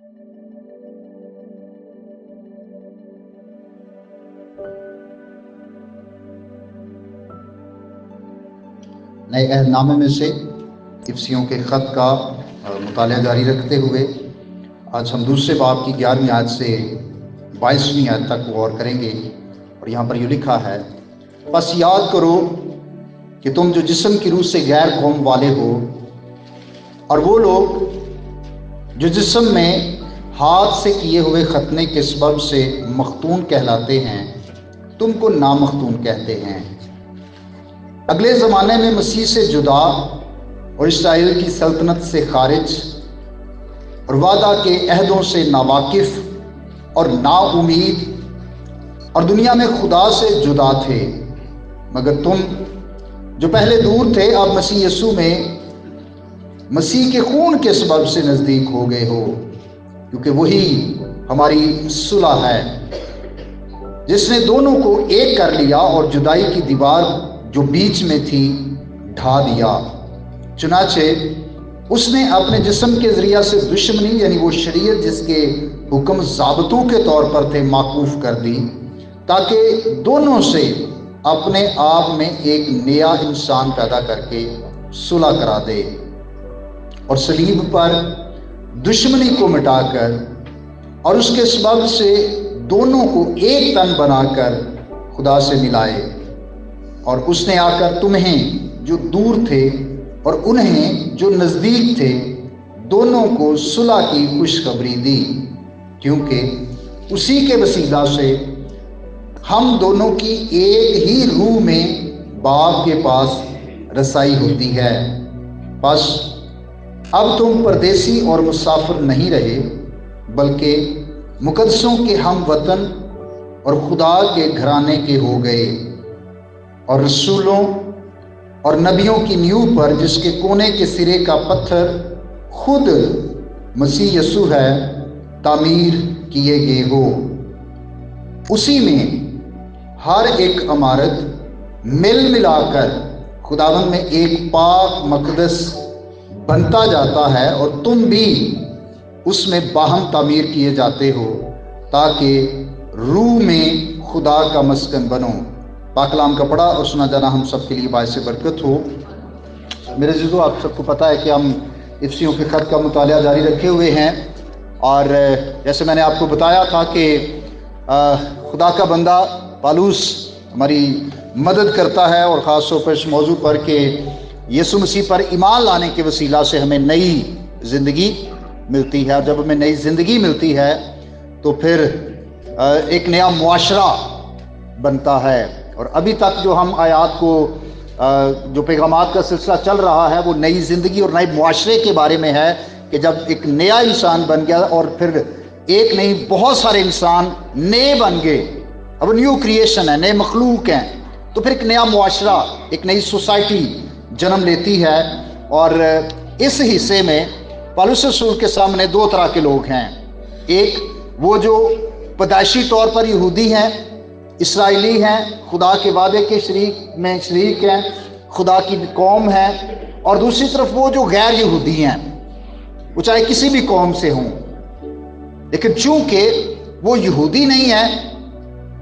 نئے عہد نامے میں سے افسیوں کے خط کا مطالعہ جاری رکھتے ہوئے آج ہم دوسرے باب کی 11ویں آیت سے 22ویں آیت تک غور کریں گے، اور یہاں پر یہ لکھا ہے: بس یاد کرو کہ تم جو جسم کی روح سے غیر قوم والے ہو، اور وہ لوگ جو جسم میں ہاتھ سے کیے ہوئے ختنے کے سبب سے مختون کہلاتے ہیں، تم کو نامختون کہتے ہیں۔ اگلے زمانے میں مسیح سے جدا اور اسرائیل کی سلطنت سے خارج اور وعدہ کے عہدوں سے ناواقف اور نا امید اور دنیا میں خدا سے جدا تھے، مگر تم جو پہلے دور تھے اب مسیح یسوع میں مسیح کے خون کے سبب سے نزدیک ہو گئے ہو، کیونکہ وہی ہماری صلح ہے، جس نے دونوں کو ایک کر لیا اور جدائی کی دیوار جو بیچ میں تھی ڈھا دیا۔ چنانچہ اس نے اپنے جسم کے ذریعہ سے دشمنی، یعنی وہ شریعت جس کے حکم ضابطوں کے طور پر تھے، موقوف کر دی، تاکہ دونوں سے اپنے آپ میں ایک نیا انسان پیدا کر کے صلح کرا دے، اور صلیب پر دشمنی کو مٹا کر اور اس کے سبب سے دونوں کو ایک تن بنا کر خدا سے ملائے، اور اس نے آ کر تمہیں جو دور تھے اور انہیں جو نزدیک تھے دونوں کو صلح کی خوشخبری دی، کیونکہ اسی کے وسیلہ سے ہم دونوں کی ایک ہی روح میں باپ کے پاس رسائی ہوتی ہے۔ بس اب تم پردیسی اور مسافر نہیں رہے، بلکہ مقدسوں کے ہم وطن اور خدا کے گھرانے کے ہو گئے، اور رسولوں اور نبیوں کی نیو پر، جس کے کونے کے سرے کا پتھر خود مسیح یسوع ہے، تعمیر کیے گئے ہو۔ اسی میں ہر ایک عمارت مل ملا کر خداوند میں ایک پاک مقدس بنتا جاتا ہے، اور تم بھی اس میں باہم تعمیر کیے جاتے ہو، تاکہ روح میں خدا کا مسکن بنو۔ پاک کلام کا پڑھا اور سنا جانا ہم سب کے لیے باعث برکت ہو۔ میرے عزیزو، آپ سب کو پتہ ہے کہ ہم افسیوں کے خط کا مطالعہ جاری رکھے ہوئے ہیں، اور جیسے میں نے آپ کو بتایا تھا کہ خدا کا بندہ پالوس ہماری مدد کرتا ہے، اور خاص طور پر اس موضوع پر کہ یسوع مسیح پر ایمان لانے کے وسیلہ سے ہمیں نئی زندگی ملتی ہے، اور جب ہمیں نئی زندگی ملتی ہے تو پھر ایک نیا معاشرہ بنتا ہے۔ اور ابھی تک جو ہم آیات کو جو پیغامات کا سلسلہ چل رہا ہے وہ نئی زندگی اور نئے معاشرے کے بارے میں ہے، کہ جب ایک نیا انسان بن گیا اور پھر ایک نہیں بہت سارے انسان نئے بن گئے، اب نیو کریشن ہے، نئے مخلوق ہیں، تو پھر ایک نیا معاشرہ، ایک نئی سوسائٹی جنم لیتی ہے۔ اور اس حصے میں پالوس رسول کے سامنے دو طرح کے لوگ ہیں، ایک وہ جو پیدائشی طور پر یہودی ہیں، اسرائیلی ہیں، خدا کے وعدے کے شریک ہیں، خدا کی قوم ہے، اور دوسری طرف وہ جو غیر یہودی ہیں، وہ چاہے کسی بھی قوم سے ہوں، لیکن چونکہ وہ یہودی نہیں ہیں،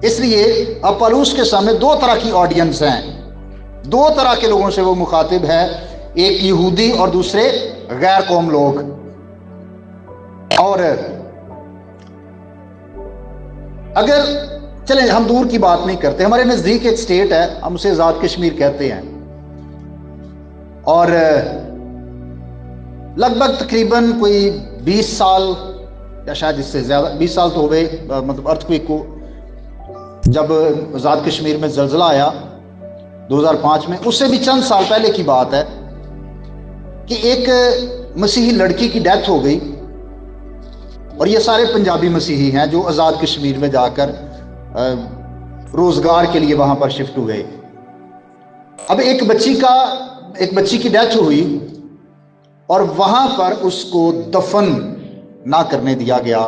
اس لیے اب پالوس کے سامنے دو طرح کی آڈینس ہیں، دو طرح کے لوگوں سے وہ مخاطب ہے، ایک یہودی اور دوسرے غیر قوم لوگ۔ اور اگر چلیں ہم دور کی بات نہیں کرتے، ہمارے نزدیک ایک سٹیٹ ہے، ہم اسے آزاد کشمیر کہتے ہیں، اور لگ بھگ تقریباً کوئی 20 سال یا شاید اس سے زیادہ، 20 سال تو ہوئے، مطلب ارتھ کویک کو جب آزاد کشمیر میں زلزلہ آیا 2005 میں، اس سے بھی چند سال پہلے کی بات ہے کہ ایک مسیحی لڑکی کی ڈیتھ ہو گئی، اور یہ سارے پنجابی مسیحی ہیں جو آزاد کشمیر میں جا کر روزگار کے لیے وہاں پر شفٹ ہوئے۔ اب ایک بچی کی ڈیتھ ہوئی، اور وہاں پر اس کو دفن نہ کرنے دیا گیا،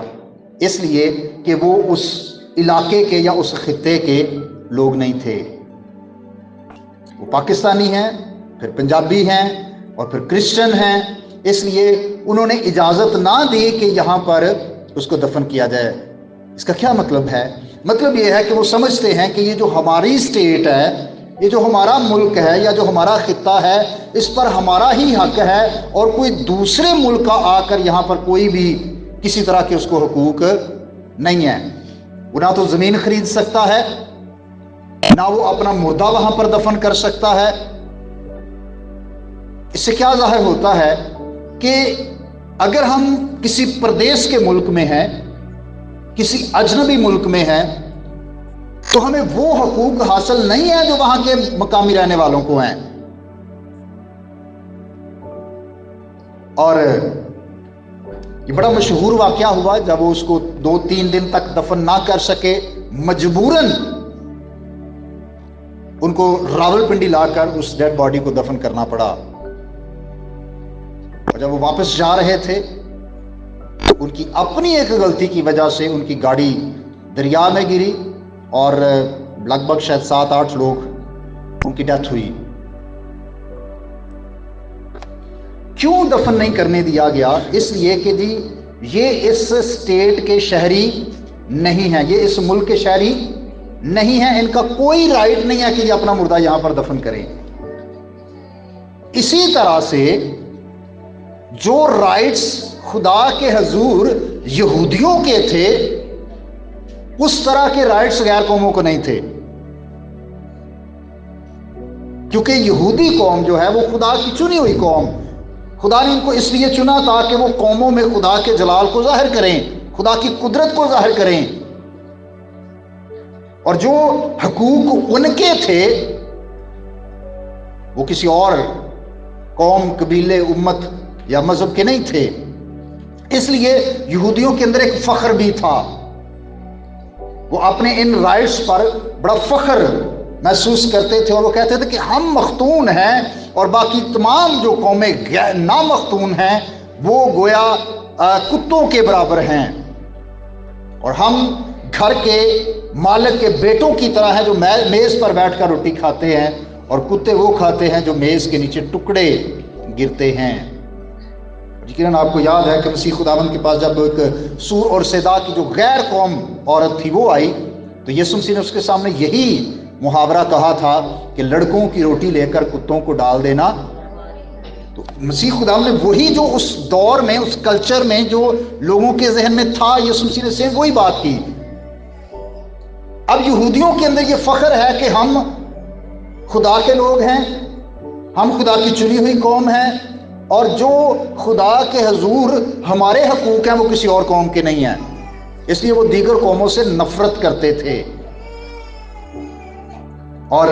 اس لیے کہ وہ اس علاقے کے یا اس خطے کے لوگ نہیں تھے، وہ پاکستانی ہیں، پھر پنجابی ہیں، اور پھر کرسچن ہیں، اس لیے انہوں نے اجازت نہ دی کہ یہاں پر اس کو دفن کیا جائے۔ اس کا کیا مطلب ہے؟ مطلب یہ ہے کہ وہ سمجھتے ہیں کہ یہ جو ہماری اسٹیٹ ہے، یہ جو ہمارا ملک ہے یا جو ہمارا خطہ ہے، اس پر ہمارا ہی حق ہے، اور کوئی دوسرے ملک کا آ کر یہاں پر کوئی بھی کسی طرح کے اس کو حقوق نہیں ہے۔ وہ نہ تو زمین خرید سکتا ہے، نہ وہ اپنا مردہ وہاں پر دفن کر سکتا ہے۔ اس سے کیا ظاہر ہوتا ہے کہ اگر ہم کسی پردیس کے ملک میں ہیں، کسی اجنبی ملک میں ہیں، تو ہمیں وہ حقوق حاصل نہیں ہے جو وہاں کے مقامی رہنے والوں کو ہیں۔ اور یہ بڑا مشہور واقعہ ہوا جب وہ اس کو 2-3 دن تک دفن نہ کر سکے، مجبوراً ان کو راولپنڈی لا کر اس ڈیڈ باڈی کو دفن کرنا پڑا۔ اور جب وہ واپس جا رہے تھے تو ان کی اپنی ایک غلطی کی وجہ سے ان کی گاڑی دریا میں گری اور لگ بھگ شاید 7-8 لوگ ان کی ڈیتھ ہوئی۔ کیوں دفن نہیں کرنے دیا گیا؟ اس لیے کہ جی یہ اس اسٹیٹ کے شہری نہیں ہیں، یہ اس ملک کے شہری نہیں ہیں، ان کا کوئی رائٹ نہیں ہے کہ یہ اپنا مردہ یہاں پر دفن کریں۔ اسی طرح سے جو رائٹس خدا کے حضور یہودیوں کے تھے، اس طرح کے رائٹس غیر قوموں کو نہیں تھے، کیونکہ یہودی قوم جو ہے وہ خدا کی چنی ہوئی قوم، خدا نے ان کو اس لیے چنا تاکہ وہ قوموں میں خدا کے جلال کو ظاہر کریں، خدا کی قدرت کو ظاہر کریں، اور جو حقوق ان کے تھے وہ کسی اور قوم، قبیلے، امت یا مذہب کے نہیں تھے۔ اس لیے یہودیوں کے اندر ایک فخر بھی تھا، وہ اپنے ان رائٹس پر بڑا فخر محسوس کرتے تھے، اور وہ کہتے تھے کہ ہم مختون ہیں اور باقی تمام جو قومیں نامختون ہیں وہ گویا کتوں کے برابر ہیں، اور ہم گھر کے مالک کے بیٹوں کی طرح ہیں جو میز پر بیٹھ کر روٹی کھاتے ہیں، اور کتے وہ کھاتے ہیں جو میز کے نیچے ٹکڑے گرتے ہیں۔ یقیناً آپ کو یاد ہے کہ مسیح خداوند کے پاس جب ایک سور اور سیدا کی جو غیر قوم عورت تھی وہ آئی، تو یسوع مسیح نے اس کے سامنے یہی محاورہ کہا تھا کہ لڑکوں کی روٹی لے کر کتوں کو ڈال دینا۔ تو مسیح خداوند نے وہی جو اس دور میں، اس کلچر میں جو لوگوں کے ذہن میں تھا، یسوع مسیح نے سیم وہی بات کی۔ اب یہودیوں کے اندر یہ فخر ہے کہ ہم خدا کے لوگ ہیں، ہم خدا کی چنی ہوئی قوم ہیں، اور جو خدا کے حضور ہمارے حقوق ہیں وہ کسی اور قوم کے نہیں ہیں، اس لیے وہ دیگر قوموں سے نفرت کرتے تھے۔ اور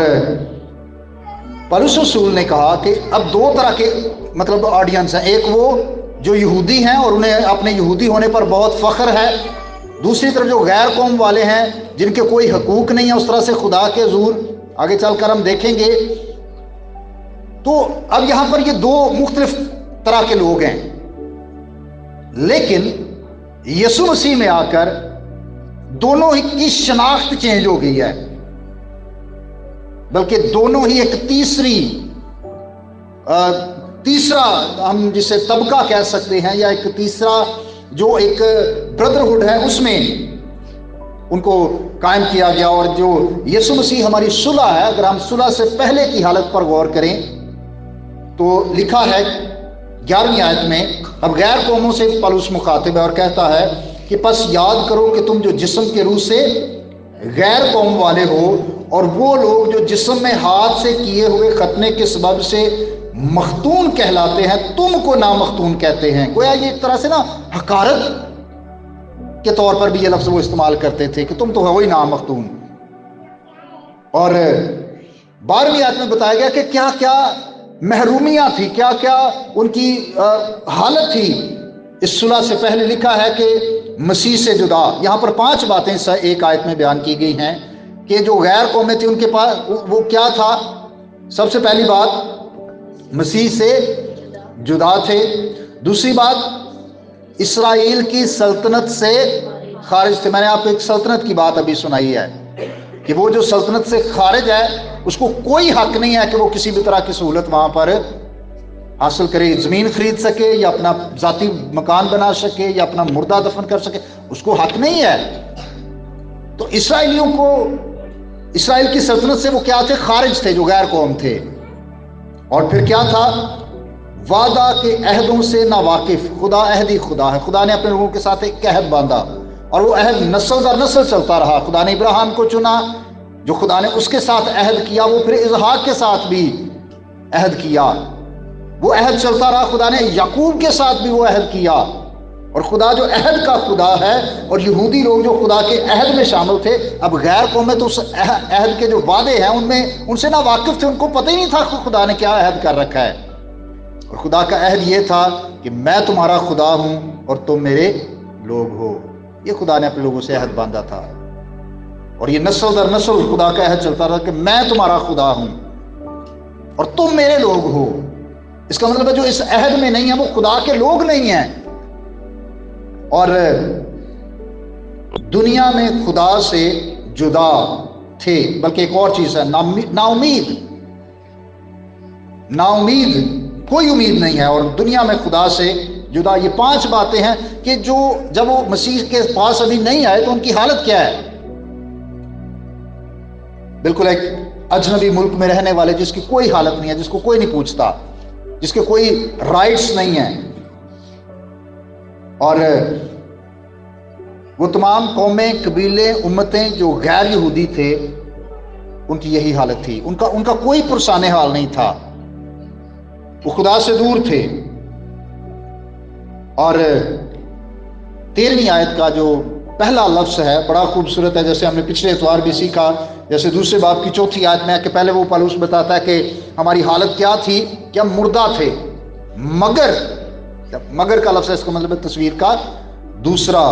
پولس رسول نے کہا کہ اب 2 طرح کے مطلب آڈینس ہیں، ایک وہ جو یہودی ہیں اور انہیں اپنے یہودی ہونے پر بہت فخر ہے، دوسری طرف جو غیر قوم والے ہیں جن کے کوئی حقوق نہیں ہے اس طرح سے خدا کے حضور۔ آگے چل کر ہم دیکھیں گے تو اب یہاں پر یہ 2 مختلف طرح کے لوگ ہیں، لیکن یسوع مسیح میں آ کر دونوں ہی کی شناخت چینج ہو گئی ہے، بلکہ دونوں ہی ایک تیسرا ہم جسے طبقہ کہہ سکتے ہیں، یا ایک تیسرا جو ایک بردرہڈ ہے اس میں ان کو قائم کیا گیا۔ اور جو یسوع مسیح ہماری صلح ہے، اگر ہم صلح سے پہلے کی حالت پر غور کریں تو لکھا ہے 11ویں آیت میں، اب غیر قوموں سے پولس مخاطب ہے اور کہتا ہے کہ پس یاد کرو کہ تم جو جسم کے روح سے غیر قوم والے ہو، اور وہ لوگ جو جسم میں ہاتھ سے کیے ہوئے ختنے کے سبب سے مختون کہلاتے ہیں تم کو نامختون کہتے ہیں۔ گویا یہ ایک طرح سے نا حقارت کے طور پر بھی یہ لفظ وہ استعمال کرتے تھے کہ تم تو ہو ہی نامختون۔ اور 12ویں آیت میں بتایا گیا کہ کیا کیا محرومیاں تھی، کیا کیا ان کی حالت تھی اس صلح سے پہلے۔ لکھا ہے کہ مسیح سے جدا، یہاں پر 5 باتیں ایک آیت میں بیان کی گئی ہیں کہ جو غیر قومیں تھی ان کے پاس وہ کیا تھا۔ سب سے پہلی بات مسیح سے جدا تھے، دوسری بات اسرائیل کی سلطنت سے خارج تھے۔ میں نے آپ کو ایک سلطنت کی بات ابھی سنائی ہے کہ وہ جو سلطنت سے خارج ہے اس کو کوئی حق نہیں ہے کہ وہ کسی بھی طرح کی سہولت وہاں پر حاصل کرے، زمین خرید سکے یا اپنا ذاتی مکان بنا سکے یا اپنا مردہ دفن کر سکے، اس کو حق نہیں ہے۔ تو اسرائیلیوں کو، اسرائیل کی سلطنت سے وہ کیا تھے؟ خارج تھے، جو غیر قوم تھے۔ اور پھر کیا تھا؟ وعدہ کے عہدوں سے نا واقف۔ خدا عہدی خدا ہے، خدا نے اپنے لوگوں کے ساتھ ایک عہد باندھا اور وہ عہد نسل در نسل چلتا رہا۔ خدا نے ابراہیم کو چنا، جو خدا نے اس کے ساتھ عہد کیا وہ پھر اسحاق کے ساتھ بھی عہد کیا، وہ عہد چلتا رہا۔ خدا نے یعقوب کے ساتھ بھی وہ عہد کیا، اور خدا جو عہد کا خدا ہے، اور یہودی لوگ جو خدا کے عہد میں شامل تھے، اب غیر قومیں تو اس عہد کے جو وعدے ہیں ان سے نا واقف تھے، ان کو پتہ ہی نہیں تھا کہ خدا نے کیا عہد کر رکھا ہے۔ اور خدا کا عہد یہ تھا کہ میں تمہارا خدا ہوں اور تم میرے لوگ ہو۔ یہ خدا نے اپنے لوگوں سے عہد باندھا تھا، اور یہ نسل در نسل خدا کا عہد چلتا رہا کہ میں تمہارا خدا ہوں اور تم میرے لوگ ہو۔ اس کا مطلب ہے جو اس عہد میں نہیں ہے وہ خدا کے لوگ نہیں ہیں، اور دنیا میں خدا سے جدا تھے۔ بلکہ ایک اور چیز ہے، نا امید، کوئی امید نہیں ہے، اور دنیا میں خدا سے جدا۔ یہ 5 باتیں ہیں کہ جو جب وہ مسیح کے پاس ابھی نہیں آئے تو ان کی حالت کیا ہے؟ بالکل ایک اجنبی ملک میں رہنے والے، جس کی کوئی حالت نہیں ہے، جس کو کوئی نہیں پوچھتا، جس کے کوئی رائٹس نہیں ہیں۔ اور وہ تمام قومیں، قبیلے، امتیں جو غیر یہودی تھے، ان کی یہی حالت تھی۔ ان کا کوئی پرسان حال نہیں تھا، وہ خدا سے دور تھے۔ اور 13ویں آیت کا جو پہلا لفظ ہے بڑا خوبصورت ہے، جیسے ہم نے پچھلے اتوار بھی سیکھا، جیسے دوسرے باب کی 4 آیت میں ہے کہ پہلے وہ پالوس بتاتا ہے کہ ہماری حالت کیا تھی، کہ ہم مردہ تھے، مگر کا لفظ ہے، اس کا مطلب ہے تصویر کا دوسرا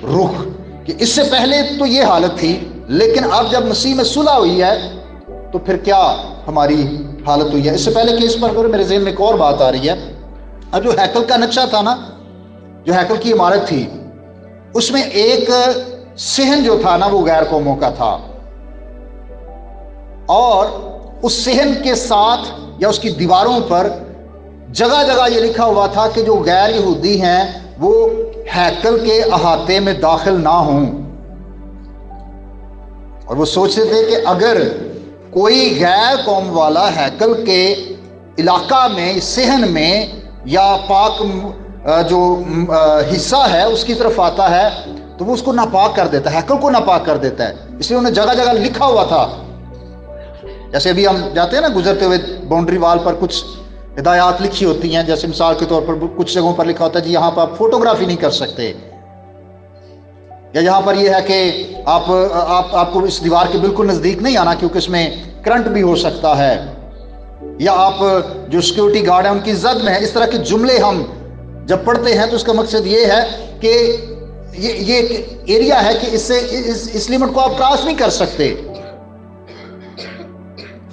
رخ، کہ اس سے پہلے تو یہ حالت تھی، لیکن اب جب مسیح میں صلح ہوئی ہے تو پھر کیا ہماری حالت ہوئی ہے۔ اس سے پہلے کہ اس پر میرے ذہن میں ایک اور بات آ رہی ہے۔ اب جو ہیکل کا نقشہ تھا نا، جو ہیکل کی عمارت تھی، اس میں ایک صحن جو تھا نا وہ غیر قوموں کا تھا، اور اس صحن کے ساتھ یا اس کی دیواروں پر جگہ جگہ یہ لکھا ہوا تھا کہ جو غیر یہودی ہیں وہ ہیکل کے احاطے میں داخل نہ ہوں، اور وہ سوچتے تھے کہ اگر کوئی غیر قوم والا ہیکل کے علاقہ میں، صحن میں یا پاک جو حصہ ہے اس کی طرف آتا ہے تو وہ اس کو ناپاک کر دیتا ہے، ہیکل کو ناپاک کر دیتا ہے۔ اس لیے انہیں جگہ جگہ لکھا ہوا تھا، جیسے ابھی ہم جاتے ہیں نا گزرتے ہوئے باؤنڈری وال پر کچھ ہدایات لکھی ہوتی ہیں، جیسے مثال کے طور پر کچھ جگہوں پر لکھا ہوتا ہے جی یہاں پر آپ فوٹوگرافی نہیں کر سکتے، یا یہاں پر یہ ہے کہ آپ کو اس دیوار کے بالکل نزدیک نہیں آنا کیونکہ اس میں کرنٹ بھی ہو سکتا ہے، یا آپ جو سیکورٹی گارڈ ہیں ان کی زد میں ہے۔ اس طرح کے جملے ہم جب پڑھتے ہیں تو اس کا مقصد یہ ہے کہ یہ ایک ایریا ہے کہ اس لیمٹ کو آپ کراس نہیں کر سکتے۔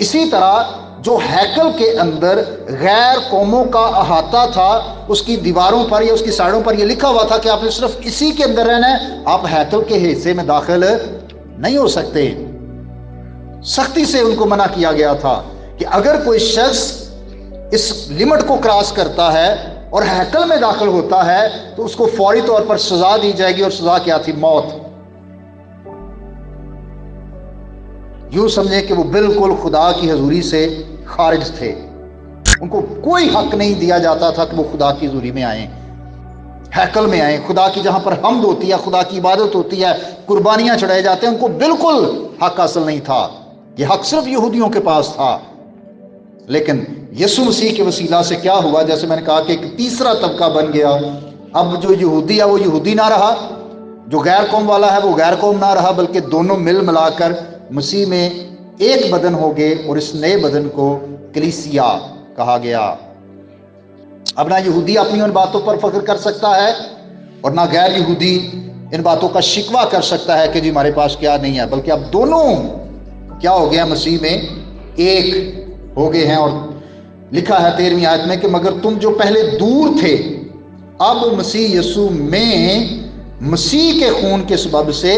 اسی طرح جو ہیکل کے اندر غیر قوموں کا احاطہ تھا، اس کی دیواروں پر یا اس کی سائڈوں پر یہ لکھا ہوا تھا کہ آپ نے صرف اسی کے اندر رہنا ہے، آپ ہیکل کے حصے میں داخل نہیں ہو سکتے۔ سختی سے ان کو منع کیا گیا تھا کہ اگر کوئی شخص اس لمٹ کو کراس کرتا ہے اور ہیکل میں داخل ہوتا ہے تو اس کو فوری طور پر سزا دی جائے گی، اور سزا کیا تھی؟ موت۔ یوں سمجھیں کہ وہ بالکل خدا کی حضوری سے خارج تھے، ان کو کوئی حق نہیں دیا جاتا تھا کہ وہ خدا کی حضوری میں آئیں، ہیکل میں آئیں، خدا کی جہاں پر حمد ہوتی ہے، خدا کی عبادت ہوتی ہے، قربانیاں چڑھائے جاتے ہیں، ان کو بالکل حق حاصل نہیں تھا۔ یہ حق صرف یہودیوں کے پاس تھا۔ لیکن یسوع مسیح کے وسیلہ سے کیا ہوا؟ جیسے میں نے کہا کہ ایک تیسرا طبقہ بن گیا۔ اب جو یہودی ہے وہ یہودی نہ رہا، جو غیر قوم والا ہے وہ غیر قوم نہ رہا، بلکہ دونوں مل ملا کر مسیح میں ایک بدن ہو گئے، اور اس نئے بدن کو کلیسیا کہا گیا۔ اب نہ یہودی اپنی ان باتوں پر فخر کر سکتا ہے، اور نہ غیر یہودی ان باتوں کا شکوہ کر سکتا ہے کہ جی ہمارے پاس کیا نہیں ہے، بلکہ اب دونوں کیا ہو گیا؟ مسیح میں ایک ہو گئے ہیں۔ اور لکھا ہے 13ویں آیت میں کہ مگر تم جو پہلے دور تھے اب مسیح یسوع میں مسیح کے خون کے سبب سے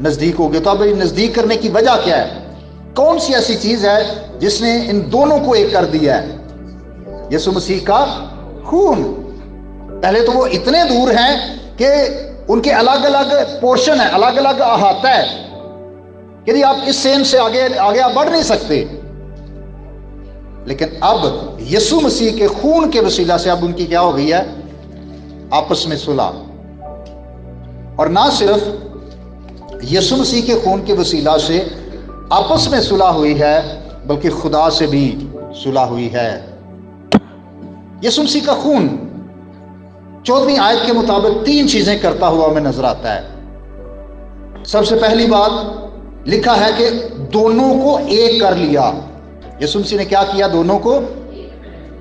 نزدیک ہو گئے۔ تو اب نزدیک کرنے کی وجہ کیا ہے؟ کون سی ایسی چیز ہے جس نے ان دونوں کو ایک کر دیا ہے؟ یسوع مسیح کا خون. پہلے تو وہ اتنے دور ہیں کہ ان کے الگ الگ پورشن ہے، الگ الگ احاطہ ہے کہ آپ اس سین سے آگے آپ بڑھ نہیں سکتے. لیکن اب یسوع مسیح کے خون کے وسیلہ سے اب ان کی کیا ہو گئی ہے؟ آپس میں صلح. اور نہ صرف یسوع مسیح کے خون کے وسیلہ سے آپس میں صلح ہوئی ہے بلکہ خدا سے بھی صلح ہوئی ہے. یسوع مسیح کا خون 14ویں آیت کے مطابق 3 چیزیں کرتا ہوا ہمیں نظر آتا ہے. سب سے پہلی بات لکھا ہے کہ دونوں کو ایک کر لیا. یسوع مسیح نے کیا کیا؟ دونوں کو،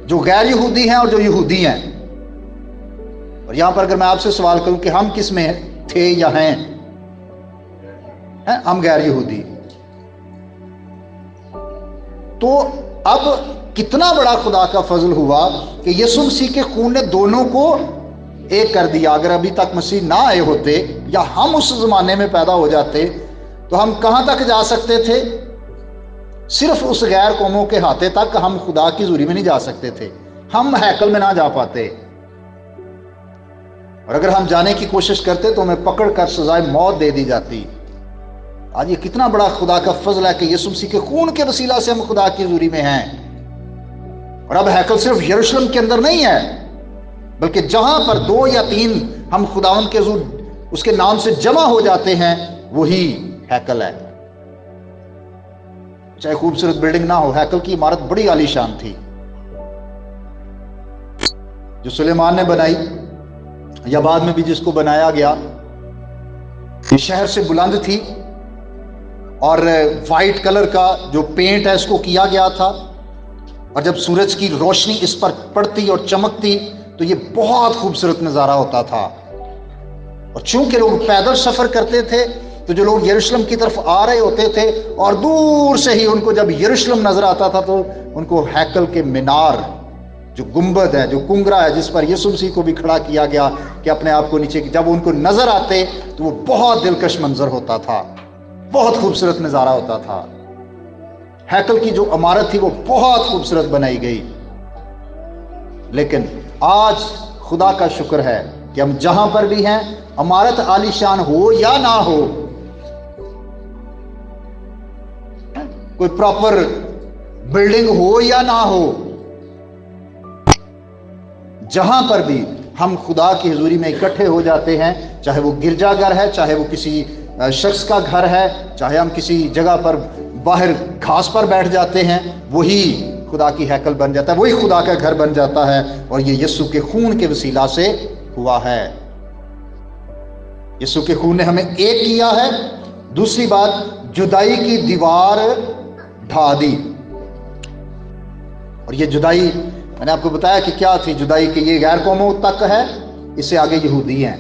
جو غیر یہودی ہیں اور جو یہودی ہیں. اور یہاں پر اگر میں آپ سے سوال کروں کہ ہم کس میں تھے یا ہیں؟ ہم غیر یہودی. تو اب کتنا بڑا خدا کا فضل ہوا کہ یسوع مسیح کے خون نے دونوں کو ایک کر دیا. اگر ابھی تک مسیح نہ آئے ہوتے یا ہم اس زمانے میں پیدا ہو جاتے تو ہم کہاں تک جا سکتے تھے؟ صرف اس غیر قوموں کے ہاتھے تک. ہم خدا کی حضوری میں نہیں جا سکتے تھے، ہم ہیکل میں نہ جا پاتے. اور اگر ہم جانے کی کوشش کرتے تو ہمیں پکڑ کر سزائے موت دے دی جاتی. آج یہ کتنا بڑا خدا کا فضل ہے کہ یسوع مسیح کے خون کے وسیلہ سے ہم خدا کی حضوری میں ہیں. اور اب ہیکل صرف یروشلم کے اندر نہیں ہے بلکہ جہاں پر 2 یا 3 ہم خداوند کے حضور اس کے نام سے جمع ہو جاتے ہیں وہی ہیکل ہے. چاہے خوبصورت بلڈنگ نہ ہو، ہیکل کی عمارت بڑی عالی شان تھی جو سلیمان نے بنائی یا بعد میں بھی جس کو بنایا گیا. یہ شہر سے بلند تھی اور وائٹ کلر کا جو پینٹ ہے اس کو کیا گیا تھا. اور جب سورج کی روشنی اس پر پڑتی اور چمکتی تو یہ بہت خوبصورت نظارہ ہوتا تھا. اور چونکہ لوگ پیدل سفر کرتے تھے تو جو لوگ یروشلم کی طرف آ رہے ہوتے تھے اور دور سے ہی ان کو جب یروشلم نظر آتا تھا تو ان کو ہیکل کے مینار، جو گنبد ہے، جو کنگرا ہے جس پر یسوع مسیح کو بھی کھڑا کیا گیا کہ اپنے آپ کو نیچے کی، جب ان کو نظر آتے تو وہ بہت دلکش منظر ہوتا تھا، بہت خوبصورت نظارہ ہوتا تھا. ہیکل کی جو عمارت تھی وہ بہت خوبصورت بنائی گئی. لیکن آج خدا کا شکر ہے کہ ہم جہاں پر بھی ہیں، عمارت عالی شان ہو یا نہ ہو، کوئی پراپر بلڈنگ ہو یا نہ ہو، جہاں پر بھی ہم خدا کی حضوری میں اکٹھے ہو جاتے ہیں، چاہے وہ گرجا گھر ہے، چاہے وہ کسی شخص کا گھر ہے، چاہے ہم کسی جگہ پر باہر گھاس پر بیٹھ جاتے ہیں، وہی خدا کی ہیکل بن جاتا ہے، وہی خدا کا گھر بن جاتا ہے. اور یہ یسوع کے خون کے وسیلہ سے ہوا ہے. یسوع کے خون نے ہمیں ایک کیا ہے. دوسری بات، جدائی کی دیوار ڈھا دی. اور یہ جدائی میں نے آپ کو بتایا کہ کیا تھی جدائی، کہ یہ غیر قوموں تک ہے، اس سے آگے یہودی ہیں،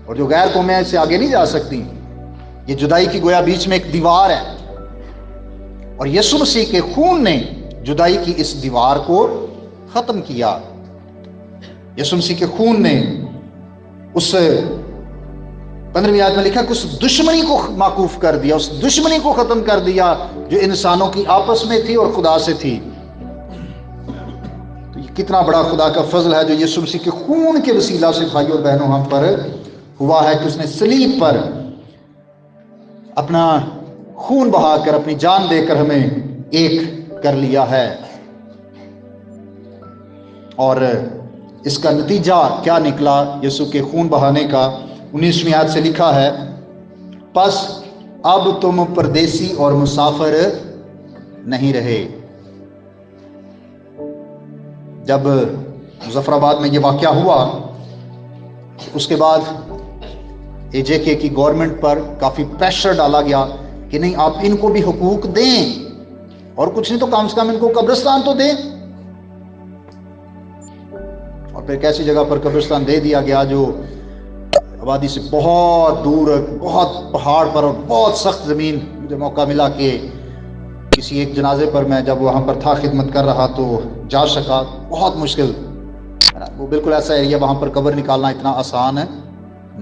اور جو غیر قومیں ہیں اس سے آگے نہیں جا سکتی. یہ جدائی کی گویا بیچ میں ایک دیوار ہے، اور یسوع مسیح کے خون نے جدائی کی اس دیوار کو ختم کیا. یسوع مسیح کے خون نے اس 15ویں آیت میں لکھا کہ اس دشمنی کو موقوف کر دیا، اس دشمنی کو ختم کر دیا جو انسانوں کی آپس میں تھی اور خدا سے تھی. تو یہ کتنا بڑا خدا کا فضل ہے جو یسوع مسیح کے خون کے وسیلہ سے بھائیوں اور بہنوں ہم پر ہوا ہے، کہ اس نے صلیب پر اپنا خون بہا کر، اپنی جان دے کر ہمیں ایک کر لیا ہے. اور اس کا نتیجہ کیا نکلا یسوع کے خون بہانے کا؟ 19ویں آیت سے لکھا ہے، پس اب تم پردیسی اور مسافر نہیں رہے. جب مظفر آباد میں یہ واقعہ ہوا، اس کے بعد AJK کی گورنمنٹ پر کافی پریشر ڈالا گیا کہ نہیں، آپ ان کو بھی حقوق دیں، اور کچھ نہیں تو کم سے کم ان کو قبرستان تو دیں. اور پھر کیسی جگہ پر قبرستان دے دیا گیا جو آبادی سے بہت دور، بہت پہاڑ پر اور بہت سخت زمین. مجھے موقع ملا کہ کسی ایک جنازے پر میں جب وہاں پر تھا، خدمت کر رہا، تو جا سکا. بہت مشکل، وہ بالکل ایسا ایریا، وہاں پر قبر نکالنا اتنا آسان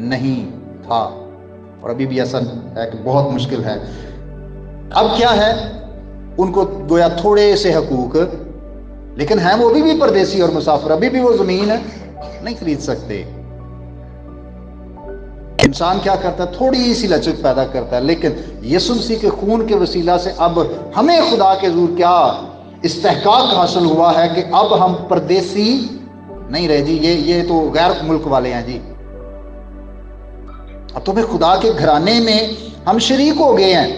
نہیں تھا، اور ابھی بھی ایسا ہے کہ بہت مشکل ہے. اب کیا ہے، ان کو گویا تھوڑے سے حقوق لیکن ہیں وہ بھی پردیسی اور مسافر، ابھی بھی وہ زمین نہیں خرید سکتے۔ انسان کیا کرتا ہے؟ تھوڑی سی لچک پیدا کرتا ہے، لیکن یسوع مسیح کے خون کے وسیلہ سے اب ہمیں خدا کے حضور کیا استحقاق حاصل ہوا ہے کہ اب ہم پردیسی نہیں رہے جی، یہ تو غیر ملک والے ہیں جی، اب تو میں خدا کے گھرانے میں ہم شریک ہو گئے ہیں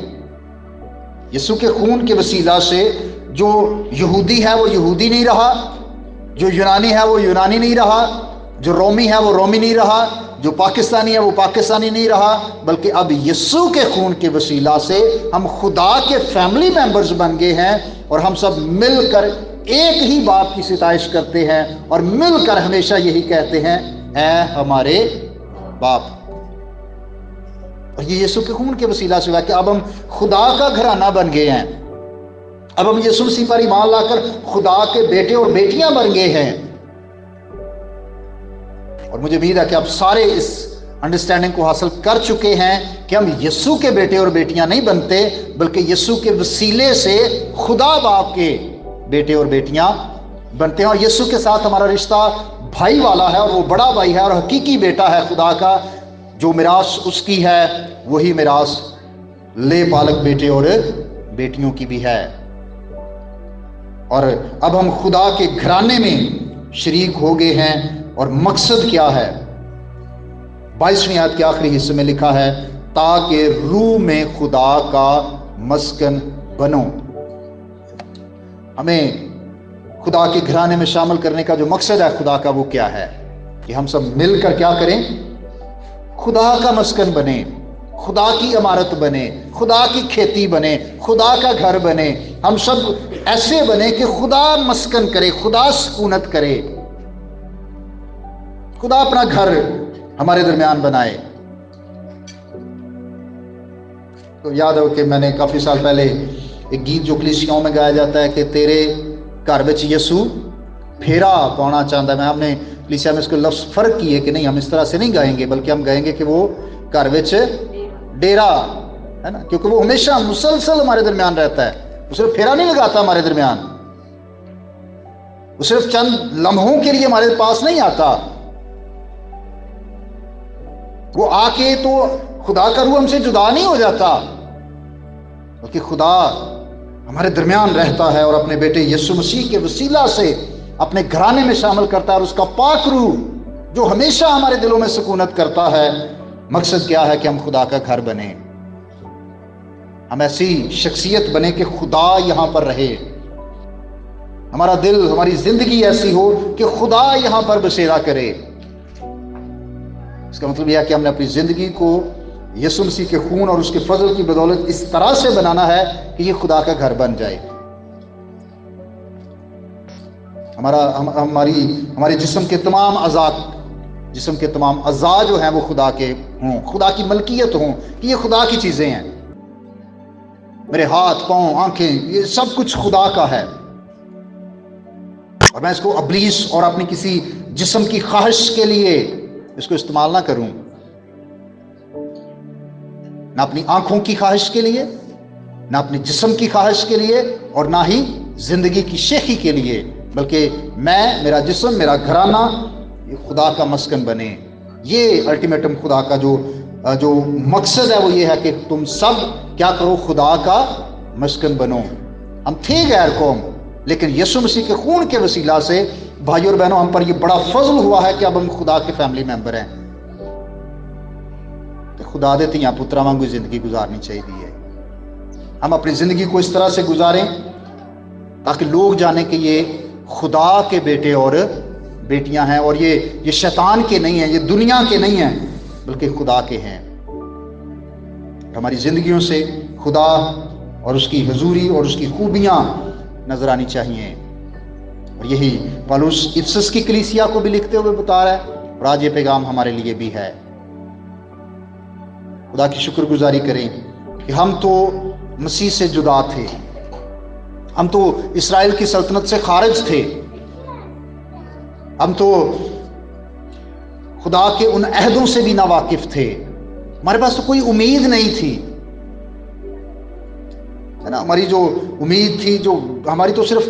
یسوع کے خون کے وسیلہ سے۔ جو یہودی ہے وہ یہودی نہیں رہا، جو یونانی ہے وہ یونانی نہیں رہا، جو رومی ہے وہ رومی نہیں رہا، جو پاکستانی ہے وہ پاکستانی نہیں رہا، بلکہ اب یسوع کے خون کے وسیلہ سے ہم خدا کے فیملی ممبرز بن گئے ہیں، اور ہم سب مل کر ایک ہی باپ کی ستائش کرتے ہیں اور مل کر ہمیشہ یہی کہتے ہیں، اے ہمارے باپ۔ اور یہ یسوع کے خون کے وسیلہ سے ہوا کہ اب ہم خدا کا گھرانہ بن گئے ہیں، اب ہم یسوع مسیح پر ایمان لا کر خدا کے بیٹے اور بیٹیاں بن گئے ہیں۔ اور مجھے امید ہے کہ اب سارے اس انڈرسٹینڈنگ کو حاصل کر چکے ہیں کہ ہم یسوع کے بیٹے اور بیٹیاں نہیں بنتے، بلکہ یسوع کے وسیلے سے خدا باپ کے بیٹے اور بیٹیاں بنتے ہیں، اور یسوع کے ساتھ ہمارا رشتہ بھائی والا ہے، اور وہ بڑا بھائی ہے اور حقیقی بیٹا ہے خدا کا، جو میراث اس کی ہے وہی میراث لے پالک بیٹے اور بیٹیوں کی بھی ہے۔ اور اب ہم خدا کے گھرانے میں شریک ہو گئے ہیں، اور مقصد کیا ہے؟ 22ویں آیت کے آخری حصے میں لکھا ہے، تاکہ روح میں خدا کا مسکن بنو۔ ہمیں خدا کے گھرانے میں شامل کرنے کا جو مقصد ہے خدا کا، وہ کیا ہے؟ کہ ہم سب مل کر کیا کریں؟ خدا کا مسکن بنے، خدا کی عمارت بنے، خدا کی کھیتی بنے، خدا کا گھر بنے، ہم سب ایسے بنے کہ خدا مسکن کرے، خدا سکونت کرے، خدا اپنا گھر ہمارے درمیان بنائے۔ تو یاد ہو کہ میں نے کافی سال پہلے ایک گیت جو کلیسیاؤں میں گایا جاتا ہے کہ تیرے گھر وچ یسوع پھیرا پانا چاہتا ہے، میں ہم نے کلیسیا میں اس کو لفظ فرق کیے کہ نہیں، ہم اس طرح سے نہیں گائیں گے، بلکہ ہم گائیں گے کہ وہ گھر وچ ڈیرا ہے نا، کیونکہ وہ ہمیشہ مسلسل ہمارے درمیان رہتا ہے، وہ صرف پھیرا نہیں لگاتا ہمارے درمیان، وہ صرف چند لمحوں کے لیے ہمارے پاس نہیں آتا، وہ آ کے تو خدا کا روح ہم سے جدا نہیں ہو جاتا، بلکہ خدا ہمارے درمیان رہتا ہے اور اپنے بیٹے یسوع مسیح کے وسیلہ سے اپنے گھرانے میں شامل کرتا ہے، اور اس کا پاک روح جو ہمیشہ ہمارے دلوں میں سکونت کرتا ہے۔ مقصد کیا ہے؟ کہ ہم خدا کا گھر بنیں، ہم ایسی شخصیت بنیں کہ خدا یہاں پر رہے، ہمارا دل، ہماری زندگی ایسی ہو کہ خدا یہاں پر بسیرا کرے۔ اس کا مطلب یہ ہے کہ ہم نے اپنی زندگی کو یسوع مسیح کے خون اور اس کے فضل کی بدولت اس طرح سے بنانا ہے کہ یہ خدا کا گھر بن جائے۔ ہمارے جسم کے تمام اعضاء جو ہیں وہ خدا کے ہوں، خدا کی ملکیت ہوں، کہ یہ خدا کی چیزیں ہیں، میرے ہاتھ، پاؤں، آنکھیں، یہ سب کچھ خدا کا ہے، اور میں اس کو ابلیس اور اپنی کسی جسم کی خواہش کے لیے اس کو استعمال نہ کروں، نہ اپنی آنکھوں کی خواہش کے لیے، نہ اپنے جسم کی خواہش کے لیے، اور نہ ہی زندگی کی شیخی کے لیے، بلکہ میں، میرا جسم، میرا گھرانہ یہ خدا کا مسکن بنے۔ یہ الٹیمیٹم خدا کا جو مقصد ہے وہ یہ ہے کہ تم سب کیا کرو؟ خدا کا مسکن بنو۔ ہم تھے غیر قوم، لیکن یسوع مسیح کے خون کے وسیلہ سے بھائیو اور بہنوں ہم پر یہ بڑا فضل ہوا ہے کہ اب ہم خدا کے فیملی ممبر ہیں۔ خدا دے تیاں پتراں وانگو زندگی گزارنی چاہیے ہے، ہم اپنی زندگی کو اس طرح سے گزاریں تاکہ لوگ جانیں کہ یہ خدا کے بیٹے اور بیٹیاں ہیں، اور یہ شیطان کے نہیں ہیں، یہ دنیا کے نہیں ہیں، بلکہ خدا کے ہیں۔ ہماری زندگیوں سے خدا اور اس کی حضوری اور اس کی خوبیاں نظر آنی چاہیے، اور یہی پالوس افسس کی کلیسیا کو بھی لکھتے ہوئے بتا رہا ہے، اور آج یہ پیغام ہمارے لیے بھی ہے۔ خدا کی شکر گزاری کریں کہ ہم تو مسیح سے جدا تھے، ہم تو اسرائیل کی سلطنت سے خارج تھے، ہم تو خدا کے ان عہدوں سے بھی ناواقف تھے، ہمارے پاس تو کوئی امید نہیں تھی، ہے نا، ہماری جو امید تھی، جو ہماری تو صرف